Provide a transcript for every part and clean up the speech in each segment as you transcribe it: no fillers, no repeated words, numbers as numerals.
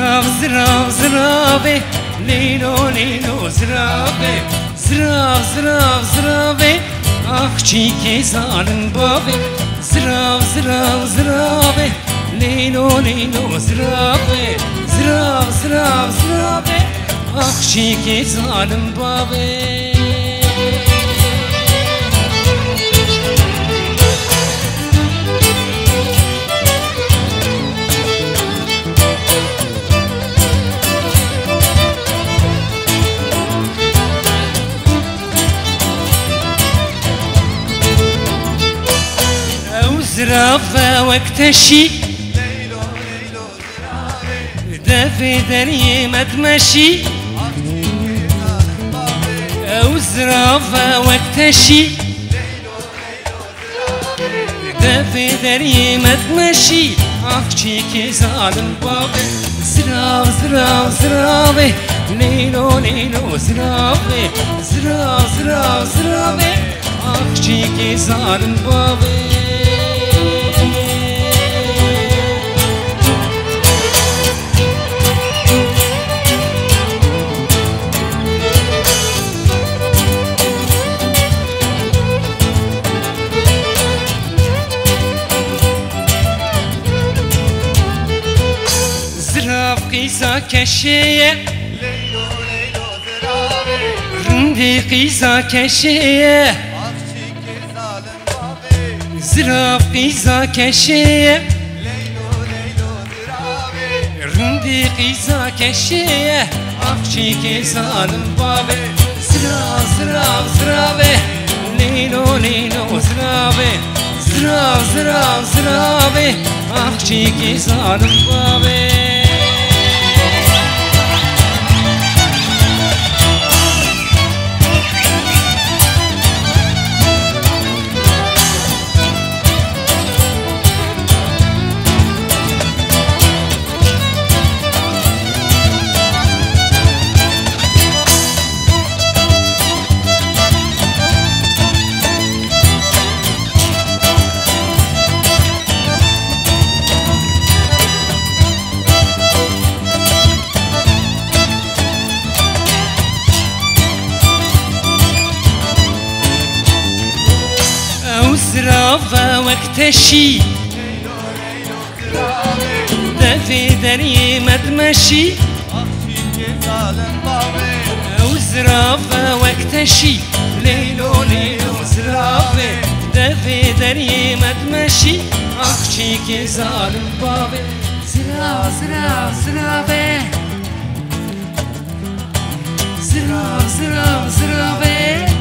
زراف زراف زرافه لیلو لیلو زرافه زراف زراف زرافه آخ چی که زالن بابه زراف زراف زرافه لیلو لیلو زرافه زراف زراف زرافه آخ چی که زالن بابه زرافة واكتشي ليلو ليلو زرافة دافي دري ما تمشي أو زرافة واكتشي ليلو ليلو زرافة دافي دري ما تمشي أخشي كي ظالم بابي زراف زراف زرافة ليلو ليلو زرافة زراف زراف زرافة أخشي كي ظالم بابي قيسا كشية ليلو ليلو زرافة رندي قيسا كشية عطشي كزالن بابي زراف قيسا كشية ليلو ليلو زرافة رندي قيسا كشية أخشي كيسان بابي زراف زراف زرافة ليلو ليلو زرافة زراف زراف زرافة أخشي كيسان بابي زرافة واكتشي ليلو ليلو زرافة دافي دري ما تمشي عطشي كزالن بابي أو زرافة واكتشي ليلو ليلو زرافة دافي دري ما تمشي أخشي كي ظالم بابي زراف زراف زرافة زراف زراف زرافة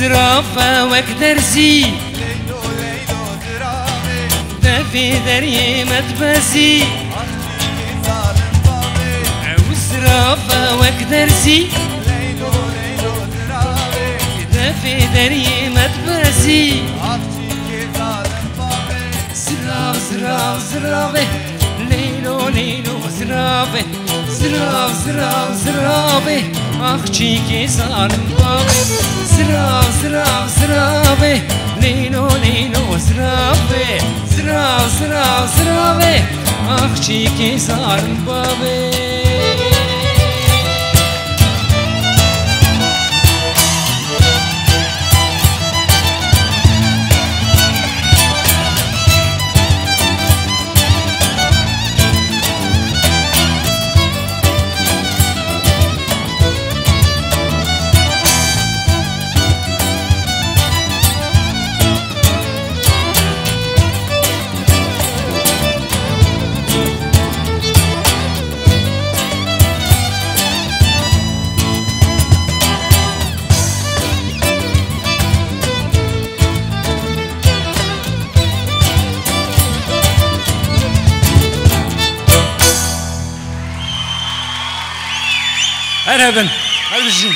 زرافة واكدرزي ليلو ليلو زرافة دافي دري ما تبازي عطشي كزالن بابي زرافة واكدرزي ليلو ليلو زرافة دافي دري ما تبازي عطشي كزالن بابي زراف زراف زرافة ليلو ليلو زرافة زراف زراف زرافة أخشي كي ظالم بابي زراف زراف زرافة ليلو ليلو زرافة زراف زراف زرافة أخشي كي ظالم بابي هربن هربجين